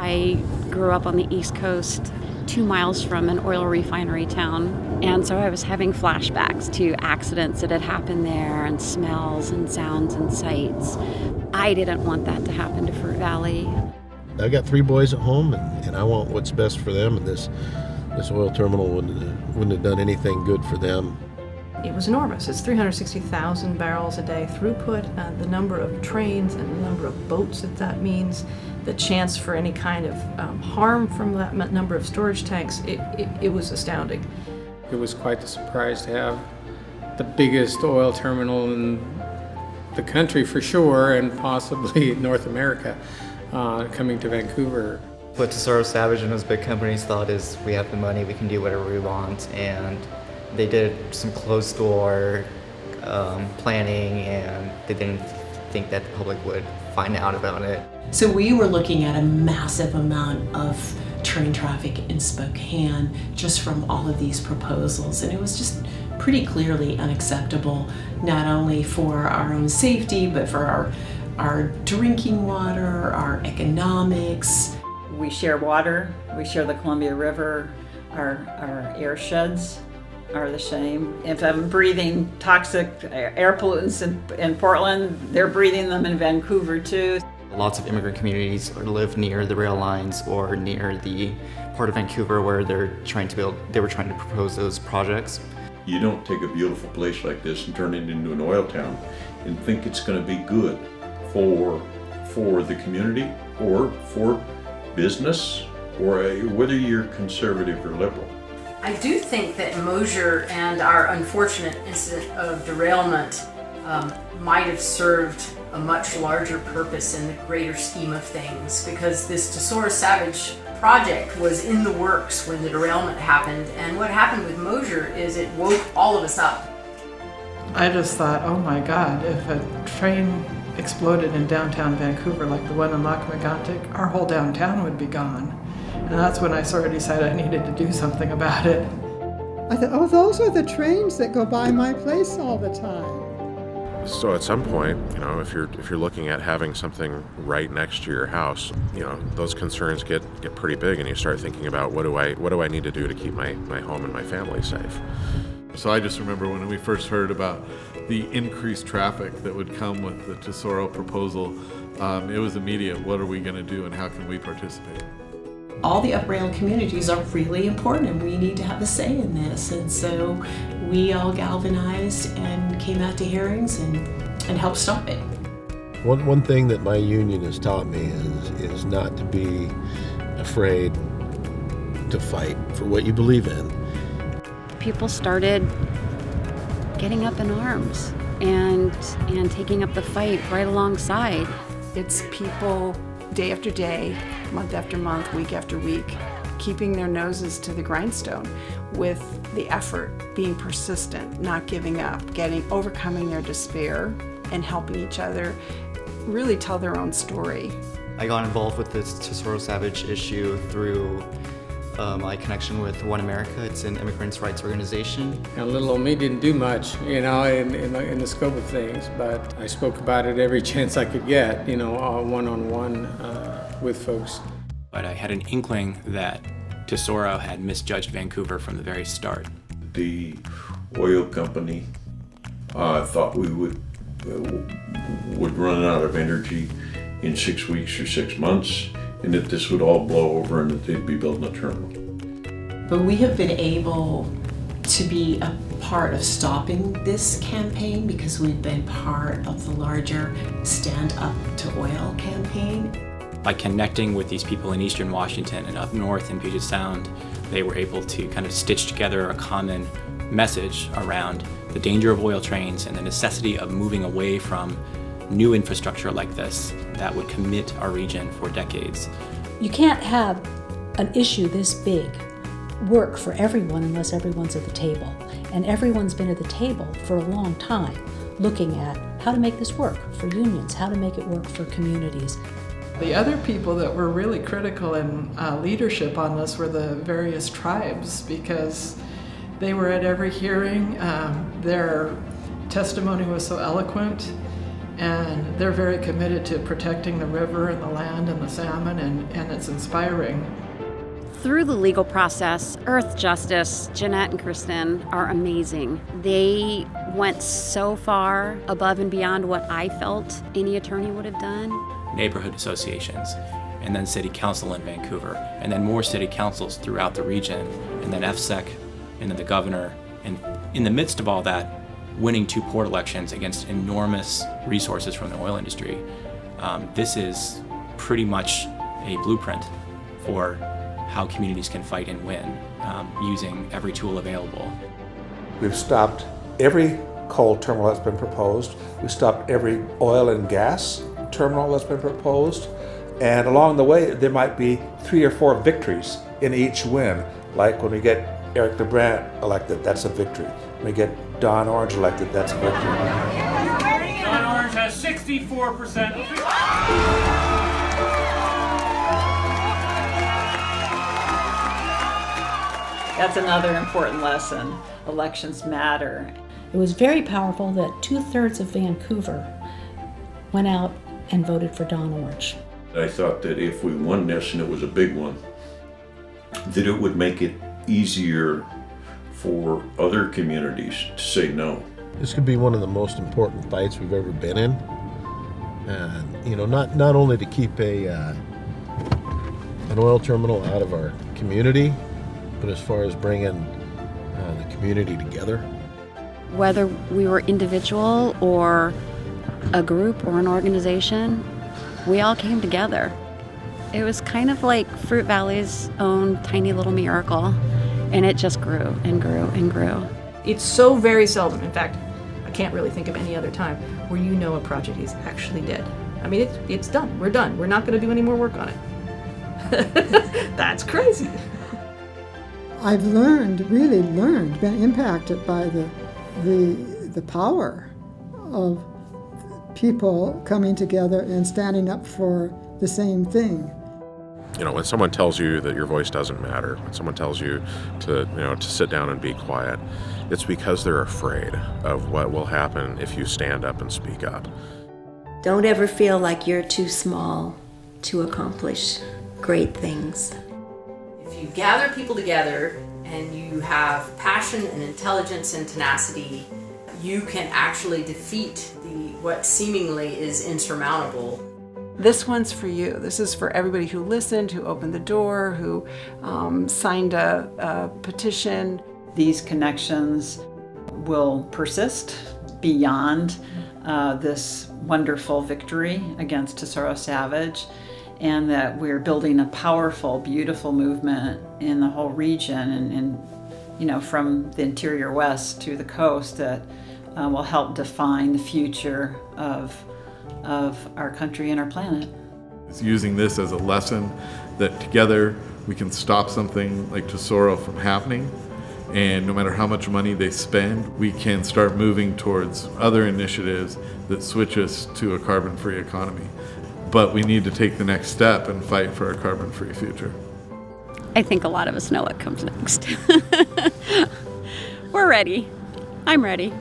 I grew up on the East Coast, 2 miles from an oil refinery town. And so I was having flashbacks to accidents that had happened there and smells and sounds and sights. I didn't want that to happen to Fruit Valley. I've got 3 boys at home, and I want what's best for them, and this oil terminal wouldn't have done anything good for them. It was enormous. It's 360,000 barrels a day throughput, the number of trains and the number of boats that means, the chance for any kind of harm from that number of storage tanks. It was astounding. It was quite a surprise to have the biggest oil terminal in the country for sure, and possibly North America, coming to Vancouver. What Tesoro Savage and those big companies thought is, we have the money, we can do whatever we want, and they did some closed door planning, and they didn't think that the public would find out about it. So we were looking at a massive amount of train traffic in Spokane just from all of these proposals, and it was just pretty clearly unacceptable, not only for our own safety, but for our drinking water, our economics. We share water, we share the Columbia River, our air sheds are the same. If I'm breathing toxic air pollutants in Portland, they're breathing them in Vancouver too. Lots of immigrant communities live near the rail lines or near the part of Vancouver where they were trying to propose those projects. You don't take a beautiful place like this and turn it into an oil town and think it's going to be good for the community or for business, or whether you're conservative or liberal. I do think that Mosier and our unfortunate incident of derailment might have served a much larger purpose in the greater scheme of things, because this Tesoro Savage project was in the works when the derailment happened, and what happened with Mosier is it woke all of us up. I just thought, oh my God, if a train exploded in downtown Vancouver like the one in Lac-Mégantic, our whole downtown would be gone. And that's when I sort of decided I needed to do something about it. I thought, oh, those are the trains that go by my place all the time. So at some point, if you're looking at having something right next to your house, those concerns get pretty big, and you start thinking about what do I need to do to keep my home and my family safe. So I just remember when we first heard about the increased traffic that would come with the Tesoro proposal, it was immediate. What are we going to do, and how can we participate? All the up-rail communities are really important, and we need to have a say in this. And so we all galvanized and came out to hearings and helped stop it. One thing that my union has taught me is not to be afraid to fight for what you believe in. People started getting up in arms and taking up the fight right alongside. It's people day after day, month after month, week after week, keeping their noses to the grindstone with the effort, being persistent, not giving up, overcoming their despair, and helping each other really tell their own story. I got involved with this Tesoro Savage issue through my connection with One America. It's an immigrants' rights organization. And little old me didn't do much, in the scope of things, but I spoke about it every chance I could get, one-on-one with folks. But I had an inkling that Tesoro had misjudged Vancouver from the very start. The oil company thought we would run out of energy in 6 weeks or 6 months, and that this would all blow over and that they'd be building a terminal. But we have been able to be a part of stopping this campaign because we've been part of the larger Stand Up to Oil campaign. By connecting with these people in Eastern Washington and up north in Puget Sound, they were able to kind of stitch together a common message around the danger of oil trains and the necessity of moving away from new infrastructure like this that would commit our region for decades. You can't have an issue this big work for everyone unless everyone's at the table. And everyone's been at the table for a long time looking at how to make this work for unions, how to make it work for communities. The other people that were really critical in leadership on this were the various tribes, because they were at every hearing. Their testimony was so eloquent. And they're very committed to protecting the river and the land and the salmon, and it's inspiring. Through the legal process, Earth Justice, Jeanette and Kristen are amazing. They went so far above and beyond what I felt any attorney would have done. Neighborhood associations, and then City Council in Vancouver, and then more city councils throughout the region, and then FSEC, and then the governor. And in the midst of all that, winning 2 port elections against enormous resources from the oil industry. This is pretty much a blueprint for how communities can fight and win using every tool available. We've stopped every coal terminal that's been proposed. We've stopped every oil and gas terminal that's been proposed. And along the way, there might be 3 or 4 victories in each win. Like when we get Eric LeBrant elected, that's a victory. When we get Don Orange elected, that's a victory. Don Orange has 64% of the... That's another important lesson. Elections matter. It was very powerful that 2/3 of Vancouver went out and voted for Don Orange. I thought that if we won this, and it was a big one, that it would make it easier for other communities to say no. This could be one of the most important fights we've ever been in. And, not only to keep an oil terminal out of our community, but as far as bringing the community together. Whether we were individual or a group or an organization, we all came together. It was kind of like Fruit Valley's own tiny little miracle, and it just grew and grew and grew. It's so very seldom, in fact, I can't really think of any other time where a project is actually dead. I mean, it's done. We're done. We're not going to do any more work on it. That's crazy. I've really learned, been impacted by the power of people coming together and standing up for the same thing. When someone tells you that your voice doesn't matter, when someone tells you to sit down and be quiet, it's because they're afraid of what will happen if you stand up and speak up. Don't ever feel like you're too small to accomplish great things. If you gather people together and you have passion and intelligence and tenacity, you can actually defeat what seemingly is insurmountable. This one's for you. This is for everybody who listened, who opened the door, who signed a petition. These connections will persist beyond this wonderful victory against Tesoro Savage, and that we're building a powerful, beautiful movement in the whole region and from the interior west to the coast that will help define the future of our country and our planet. It's using this as a lesson that together we can stop something like Tesoro from happening, and no matter how much money they spend, we can start moving towards other initiatives that switch us to a carbon-free economy. But we need to take the next step and fight for a carbon-free future. I think a lot of us know what comes next. We're ready. I'm ready.